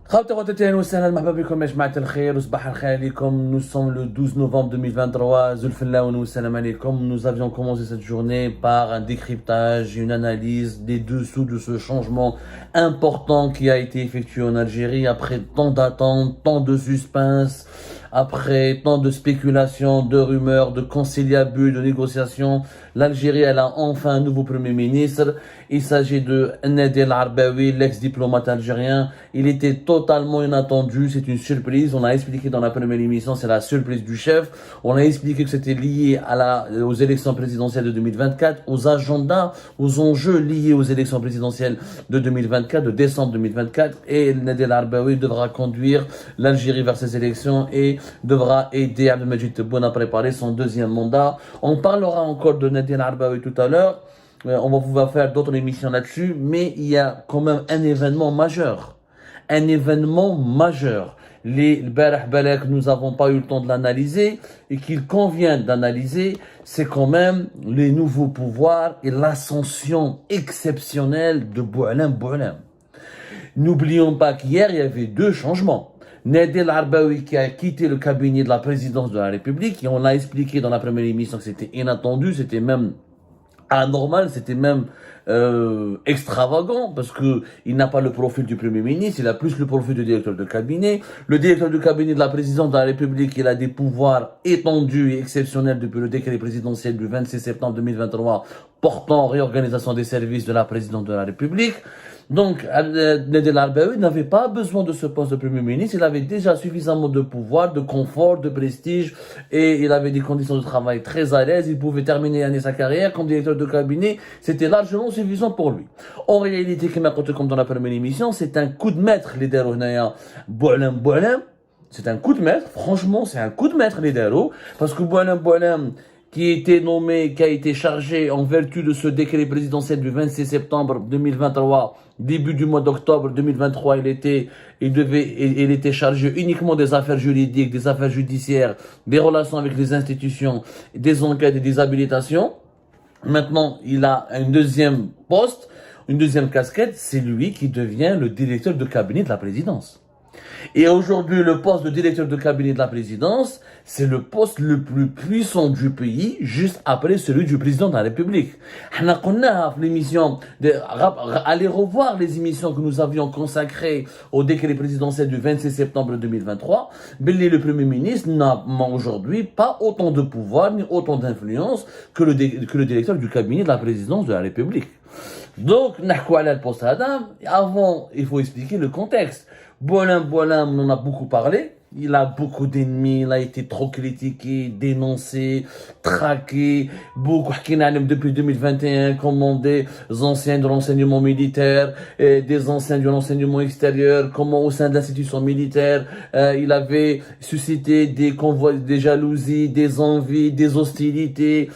خواتي وسهلا مرحبا بكم يا جماعة الخير وصباح الخير عليكم. Nous sommes le 12 novembre 2023. Zulfillaoun salam alaikum. Nous avions commencé cette journée par un décryptage, une analyse des dessous de ce changement important qui a été effectué en Algérie après tant d'attentes, tant de suspense, après tant de spéculations, de rumeurs, de conciliabule, de négociations. L'Algérie, elle a enfin un nouveau Premier ministre. Il s'agit de Nadel Arbaoui, l'ex-diplomate algérien. Il était totalement inattendu, c'est une surprise. On a expliqué dans la première émission, c'est la surprise du chef. On a expliqué que c'était lié aux élections présidentielles de 2024, aux agendas, aux enjeux liés aux élections présidentielles de 2024, de décembre 2024. Et Nadel Arbaoui devra conduire l'Algérie vers ces élections et devra aider Abdelmadjid Tebboune à préparer son deuxième mandat. On parlera encore de Nadel Arbaoui tout à l'heure. On va pouvoir faire d'autres émissions là-dessus, mais il y a quand même un événement majeur. Un événement majeur. Les Barah Balak, nous n'avons pas eu le temps de l'analyser et qu'il convient d'analyser, c'est quand même les nouveaux pouvoirs et l'ascension exceptionnelle de Boualem Boualem. N'oublions pas qu'hier, il y avait deux changements. Nadel Arbaoui qui a quitté le cabinet de la présidence de la République, et on l'a expliqué dans la première émission que c'était inattendu, c'était même anormal, c'était même extravagant, parce que il n'a pas le profil du Premier ministre, il a plus le profil du directeur de cabinet. Le directeur de cabinet de la présidence de la République, il a des pouvoirs étendus et exceptionnels depuis le décret présidentiel du 26 septembre 2023 portant réorganisation des services de la présidence de la République. Donc, Nadel Arbaoui n'avait pas besoin de ce poste de Premier ministre. Il avait déjà suffisamment de pouvoir, de confort, de prestige, et il avait des conditions de travail très à l'aise. Il pouvait terminer sa carrière comme directeur de cabinet. C'était largement suffisant pour lui. En réalité, comme dans la première émission, c'est un coup de maître, les Darounaya Boualem. C'est un coup de maître. Franchement, c'est un coup de maître, les Darou. Parce que Boualem, qui a été nommé, qui a été chargé en vertu de ce décret présidentiel du 26 septembre 2023, début du mois d'octobre 2023, il était chargé uniquement des affaires juridiques, des affaires judiciaires, des relations avec les institutions, des enquêtes et des habilitations. Maintenant, il a un deuxième poste, une deuxième casquette, c'est lui qui devient le directeur de cabinet de la présidence. Et aujourd'hui, le poste de directeur de cabinet de la présidence, c'est le poste le plus puissant du pays, juste après celui du président de la République. Allez revoir les émissions que nous avions consacrées au décret présidentiel du 26 septembre 2023. Le Premier ministre n'a aujourd'hui pas autant de pouvoir ni autant d'influence que le directeur du cabinet de la présidence de la République. Donc, avant, il faut expliquer le contexte. Boualem, on en a beaucoup parlé. Il a beaucoup d'ennemis, il a été trop critiqué, dénoncé, traqué. Beaucoup depuis 2021, comment des anciens de l'enseignement militaire, des anciens de l'enseignement extérieur, comment au sein de l'institution militaire, il avait suscité des convois, des jalousies, des envies, des hostilités,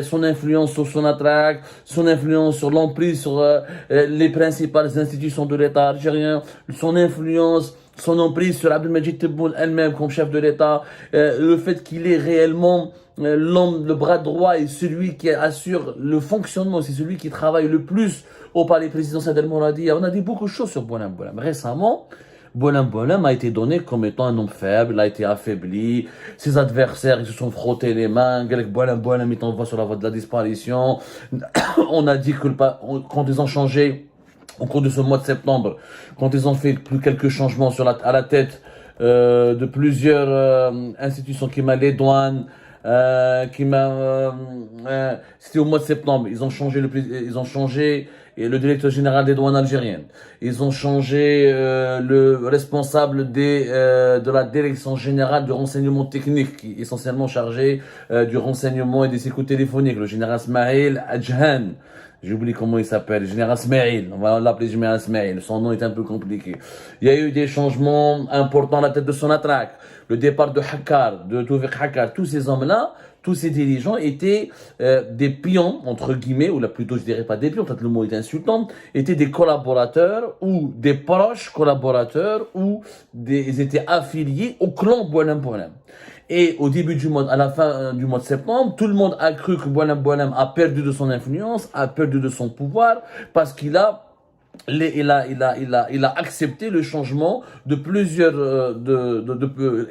son influence sur son attraque, son influence sur l'emprise sur les principales institutions de l'État algérien, son influence, son emprise sur Abdelmadjid Tebboune elle-même comme chef de l'État, le fait qu'il est réellement l'homme, le bras droit et celui qui assure le fonctionnement, c'est celui qui travaille le plus au palais présidentiel d'El Moradi. On a dit beaucoup de choses sur Boualem. Récemment, Boualem a été donné comme étant un homme faible, il a été affaibli, ses adversaires ils se sont frottés les mains, Boualem est en voie sur la voie de la disparition. On a dit que quand ils ont changé au cours de ce mois de septembre, quand ils ont fait quelques changements à la tête de plusieurs institutions, qui m'a les douanes, c'était au mois de septembre, ils ont changé le directeur général des douanes algériennes, ils ont changé le responsable de la direction générale du renseignement technique, qui est essentiellement chargé du renseignement et des écoutes téléphoniques, le général Smaïl Adjhan. J'ai oublié comment il s'appelle, Général Smaïl. On va l'appeler Général Smaïl. Son nom est un peu compliqué. Il y a eu des changements importants à la tête de son attraque. Le départ de Hakkar, de Toufiq Hakkar. Tous ces hommes-là, tous ces dirigeants étaient des pions, entre guillemets, ou là plutôt je dirais pas des pions, peut-être le mot est insultant, étaient des collaborateurs ou des proches collaborateurs ou ils étaient affiliés au clan Boualem. Et au début du mois, à la fin du mois de septembre, tout le monde a cru que Boualem a perdu de son influence, a perdu de son pouvoir, parce qu'il a il a accepté le changement de plusieurs,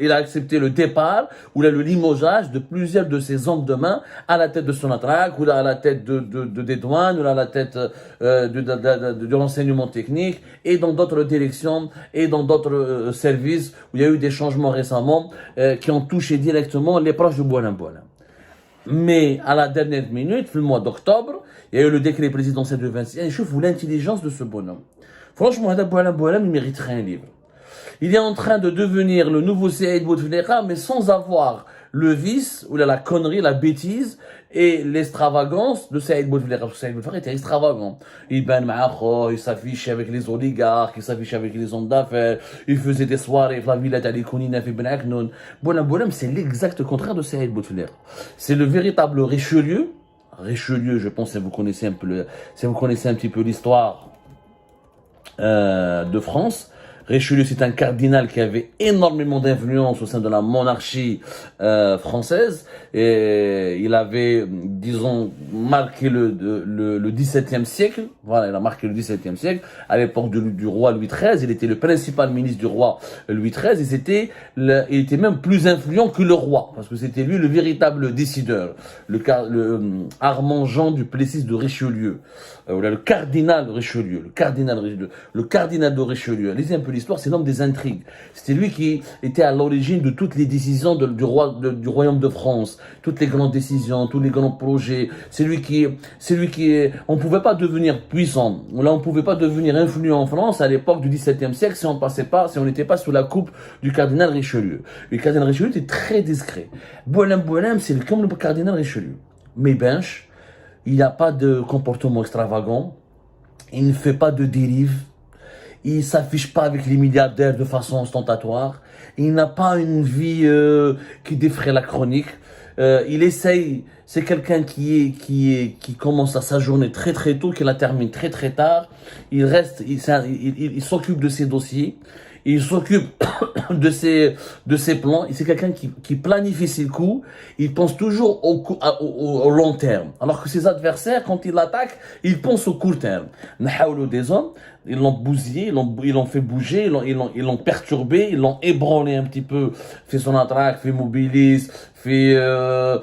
il a accepté le départ ou là, le limogeage de plusieurs de ses hommes de main à la tête de Sonatrach, ou là, à la tête des douanes, ou là, à la tête de l'enseignement technique, et dans d'autres directions, et dans d'autres services où il y a eu des changements récemment qui ont touché directement les proches de Boualem Boualem. Mais à la dernière minute, le mois d'octobre, il y a eu le décret présidentiel de 26 ans. Et je trouve l'intelligence de ce bonhomme. Franchement, Hadab Boualem Boualem, il mériterait un livre. Il est en train de devenir le nouveau Saïd Bouteflika, mais sans avoir le vice, ou la connerie, la bêtise et l'extravagance de Saïd Bouteflika. Parce que Saïd Bouteflika était extravagant. Il il s'affichait avec les oligarques, il s'affichait avec les hommes d'affaires, il faisait des soirées, la villette à l'Ikounina, fait Ben Aknoun. Boualem Boualem, c'est l'exact contraire de Saïd Bouteflika. C'est le véritable Richelieu. Richelieu, je pense, si vous connaissez un petit peu l'histoire de France. Richelieu, c'est un cardinal qui avait énormément d'influence au sein de la monarchie française, et il avait, disons, marqué le XVIIe siècle. Voilà, il a marqué le XVIIe siècle à l'époque du roi Louis XIII. Il était le principal ministre du roi Louis XIII, et il était même plus influent que le roi, parce que c'était lui le véritable décideur, Armand Jean du Plessis de Richelieu, le cardinal de Richelieu, le cardinal de Richelieu. Lisez un peu l'histoire, c'est l'homme des intrigues. C'était lui qui était à l'origine de toutes les décisions du royaume de France, toutes les grandes décisions, tous les grands projets. C'est lui qui on pouvait pas devenir puissant, là on pouvait pas devenir influent en France à l'époque du XVIIe siècle si on n'était pas sous la coupe du cardinal Richelieu. Le cardinal Richelieu était très discret. Boualem Boualem, c'est comme le cardinal Richelieu. Mais bench, il n'a pas de comportement extravagant, il ne fait pas de dérive, il s'affiche pas avec les milliardaires de façon ostentatoire, il n'a pas une vie qui défraie la chronique. Il essaye, c'est quelqu'un qui commence à sa journée très très tôt, qui la termine très très tard. Il s'occupe de ses dossiers, il s'occupe de ses plans. C'est quelqu'un qui planifie ses coups. Il pense toujours au long terme. Alors que ses adversaires, quand ils l'attaquent, ils pensent au court terme. Nahaoulou des hommes, ils l'ont bousillé, ils l'ont fait bouger, ils l'ont perturbé, ils l'ont ébranlé un petit peu. Fait son attaque, fait mobilise, fait la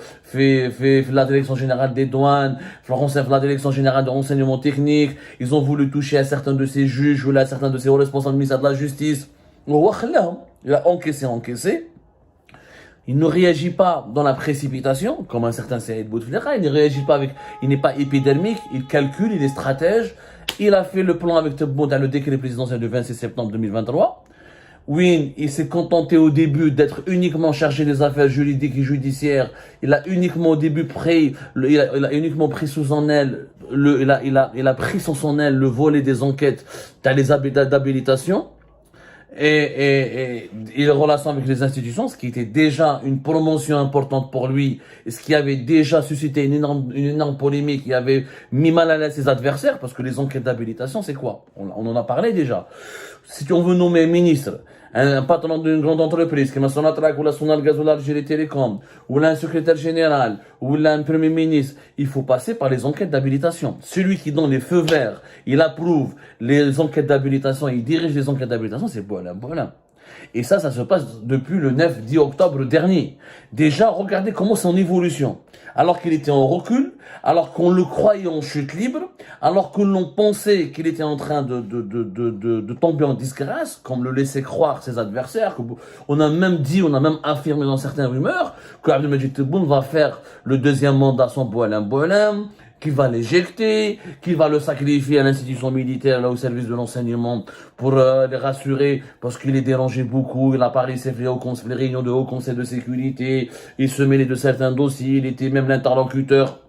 direction générale des douanes, Florence fait la direction générale de renseignement technique. Ils ont voulu toucher à certains de ses juges, ou à certains de ses responsables du ministère de la justice. Il a encaissé. Il ne réagit pas dans la précipitation, comme un certain Saïd Bouteflika. Il n'est pas épidermique, il calcule, il est stratège. Il a fait le plan avec Tebboune dans le décret présidentiel du 26 septembre 2023. Oui, il s'est contenté au début d'être uniquement chargé des affaires juridiques et judiciaires. Il a uniquement au début il a uniquement pris sous son aile, il a pris sous son aile le volet des enquêtes d'habilitation. Et les relations avec les institutions, ce qui était déjà une promotion importante pour lui, et ce qui avait déjà suscité une énorme polémique, qui avait mis mal à l'aise ses adversaires, parce que les enquêtes d'habilitation, c'est quoi? On en a parlé déjà. Si on veut nommer ministre, un patron d'une grande entreprise, comme Sonatrach ou la Sonal Gaz ou l'Algérie Télécom, ou un secrétaire général, ou un premier ministre, il faut passer par les enquêtes d'habilitation. Celui qui donne les feux verts, il approuve les enquêtes d'habilitation, il dirige les enquêtes d'habilitation, c'est Boualem. Et ça se passe depuis le 9-10 octobre dernier. Déjà, regardez comment c'est en évolution. Alors qu'il était en recul, alors qu'on le croyait en chute libre, alors que l'on pensait qu'il était en train de tomber en disgrâce, comme le laissaient croire ses adversaires. On a même affirmé dans certaines rumeurs que Abdelmajid Tebboune va faire le deuxième mandat sans Boualem, qu'il va l'éjecter, qu'il va le sacrifier à l'institution militaire, là au service de l'enseignement, pour les rassurer, parce qu'il est dérangé beaucoup. Il apparaît, il fait les réunions de haut conseil de sécurité, il se mêlait de certains dossiers, il était même l'interlocuteur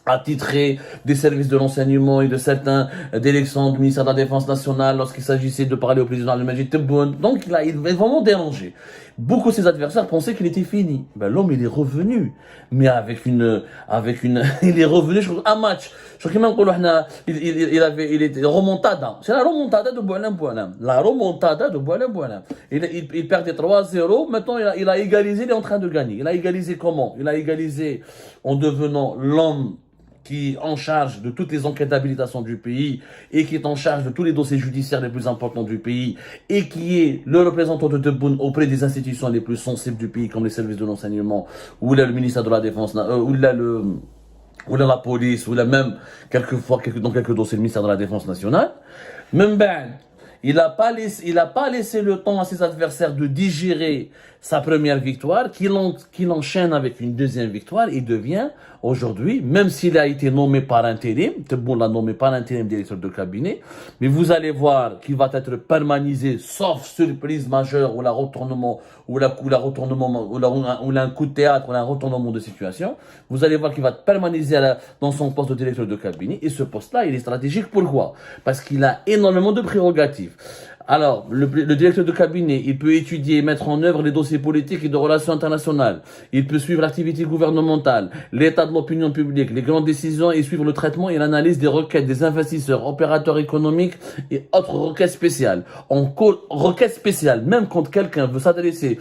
attitré des services de renseignement et de certains d'élections du ministère de la Défense nationale lorsqu'il s'agissait de parler au président Abdelmajid Tebboune. Donc il est vraiment dérangé. Beaucoup de ses adversaires pensaient qu'il était fini. Ben, l'homme, il est revenu. Mais il est revenu, je crois, un match. Je crois qu'il était remontada. C'est la remontada de Boualem. La remontada de Boualem. Il perdait 3-0. Maintenant, il a égalisé, il est en train de gagner. Il a égalisé comment? Il a égalisé en devenant l'homme qui est en charge de toutes les enquêtes d'habilitation du pays et qui est en charge de tous les dossiers judiciaires les plus importants du pays et qui est le représentant de Tebboune auprès des institutions les plus sensibles du pays comme les services de l'enseignement ou là le ministère de la Défense ou là la police ou là même quelquefois dans quelques dossiers le ministère de la Défense nationale. Même ben, il n'a pas laissé le temps à ses adversaires de digérer sa première victoire, qu'il enchaîne avec une deuxième victoire et devient aujourd'hui, même s'il a été nommé par intérim, Tebboune l'a nommé par intérim directeur de cabinet, mais vous allez voir qu'il va être permanisé, sauf surprise majeure ou un retournement, ou un coup de théâtre, ou un retournement de situation. Vous allez voir qu'il va être permanisé dans son poste de directeur de cabinet, et ce poste-là, il est stratégique. Pourquoi? Parce qu'il a énormément de prérogatives. Alors, le directeur de cabinet, il peut étudier et mettre en œuvre les dossiers politiques et de relations internationales. Il peut suivre l'activité gouvernementale, l'état de l'opinion publique, les grandes décisions et suivre le traitement et l'analyse des requêtes des investisseurs, opérateurs économiques et autres requêtes spéciales. Requêtes spéciales, même quand quelqu'un veut s'adresser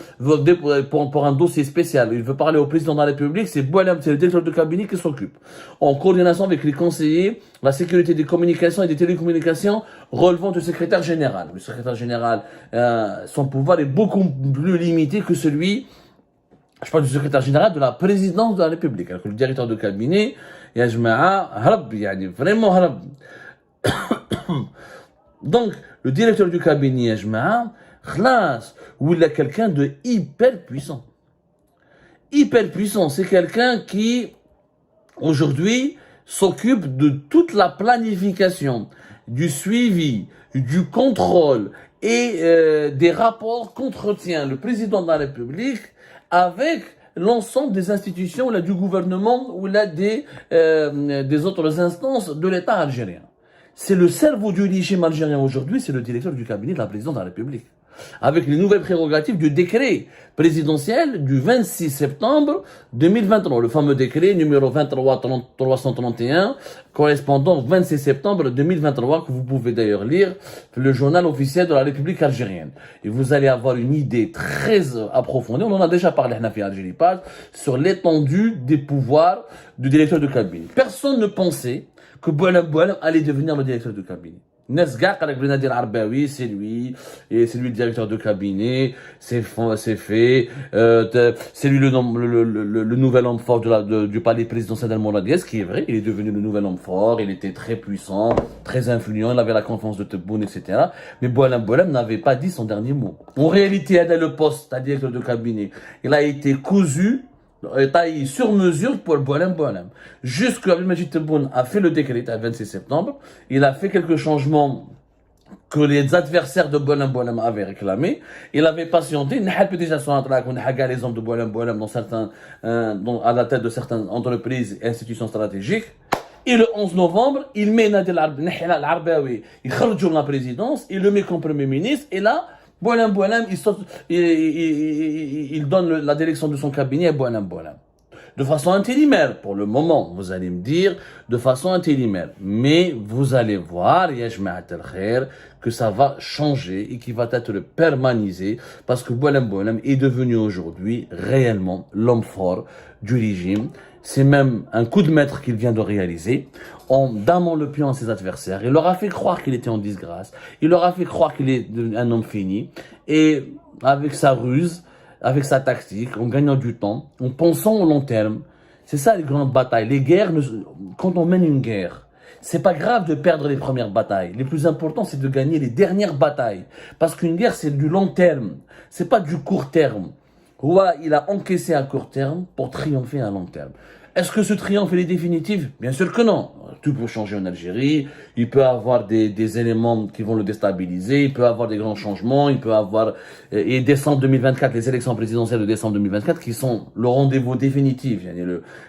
pour un dossier spécial, il veut parler au président de la République, c'est le directeur de cabinet qui s'occupe. En coordination avec les conseillers, la sécurité des communications et des télécommunications relevant du secrétaire général. Le secrétaire général, son pouvoir est beaucoup plus limité que celui, je parle du secrétaire général de la présidence de la République. Alors que le directeur de cabinet, ya jma'a, harab, yani vraiment harab. Donc, le directeur du cabinet, ya jma'a, khlas, où il a quelqu'un de hyper puissant. Hyper puissant, c'est quelqu'un qui, aujourd'hui, s'occupe de toute la planification, du suivi, du contrôle et des rapports qu'entretient le président de la République avec l'ensemble des institutions là, du gouvernement ou là, des autres instances de l'État algérien. C'est le cerveau du régime algérien aujourd'hui, c'est le directeur du cabinet de la présidence de la République. Avec les nouvelles prérogatives du décret présidentiel du 26 septembre 2023, le fameux décret numéro 23-331, correspondant au 26 septembre 2023, que vous pouvez d'ailleurs lire le journal officiel de la République algérienne. Et vous allez avoir une idée très approfondie, on en a déjà parlé à Algérie Page, sur l'étendue des pouvoirs du directeur de cabinet. Personne ne pensait que Boualem allait devenir le directeur de cabinet. Nesgak avec Benadir Arbaoui, c'est lui le directeur de cabinet, c'est fait, c'est lui le nouvel homme fort du palais présidentiel d'Al-Moradiès, ce qui est vrai, il est devenu le nouvel homme fort, il était très puissant, très influent, il avait la confiance de Tebboune, etc. Mais Boualem n'avait pas dit son dernier mot. En réalité, le poste, à directeur de cabinet, il a été cousu, taillé sur mesure pour Boualem. Jusque Abdelmajid Tebboune a fait le décret le 26 septembre. Il a fait quelques changements que les adversaires de Boualem avaient réclamés. Il avait patienté. On a déjà les hommes de Boualem à la tête de certaines entreprises et institutions stratégiques. Et le 11 novembre, il met Nadir Arbaoui, il sort de la présidence, il le met comme premier ministre. Et là, Boualem, il donne la direction de son cabinet à Boualem. De façon intérimaire, pour le moment, vous allez me dire, de façon intérimaire. Mais vous allez voir, que ça va changer et qu'il va être permanisé parce que Boualem est devenu aujourd'hui réellement l'homme fort du régime. C'est même un coup de maître qu'il vient de réaliser en damant le pion à ses adversaires. Il leur a fait croire qu'il était en disgrâce. Il leur a fait croire qu'il est un homme fini. Et avec sa ruse, avec sa tactique, en gagnant du temps, en pensant au long terme, c'est ça les grandes batailles. Les guerres, quand on mène une guerre, c'est pas grave de perdre les premières batailles. Le plus important, c'est de gagner les dernières batailles. Parce qu'une guerre, c'est du long terme. C'est pas du court terme. Ouah, il a encaissé à court terme pour triompher à long terme. Est-ce que ce triomphe est définitif? Bien sûr que non. Tout peut changer en Algérie. Il peut avoir des éléments qui vont le déstabiliser. Il peut avoir des grands changements. Il peut avoir, et décembre 2024, les élections présidentielles de décembre 2024 qui sont le rendez-vous définitif.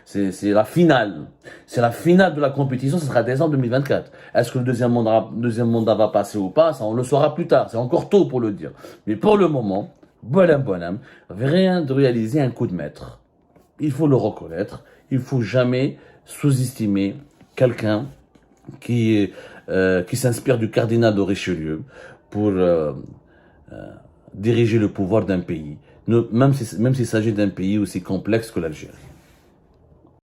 C'est la finale. C'est la finale de la compétition. Ce sera décembre 2024. Est-ce que le deuxième mandat va passer ou pas? Ça, on le saura plus tard. C'est encore tôt pour le dire. Mais pour le moment, Boualem vient de réaliser un coup de maître. Il faut le reconnaître. Il faut jamais sous-estimer quelqu'un qui s'inspire du cardinal de Richelieu pour diriger le pouvoir d'un pays, même s'il s'agit d'un pays aussi complexe que l'Algérie.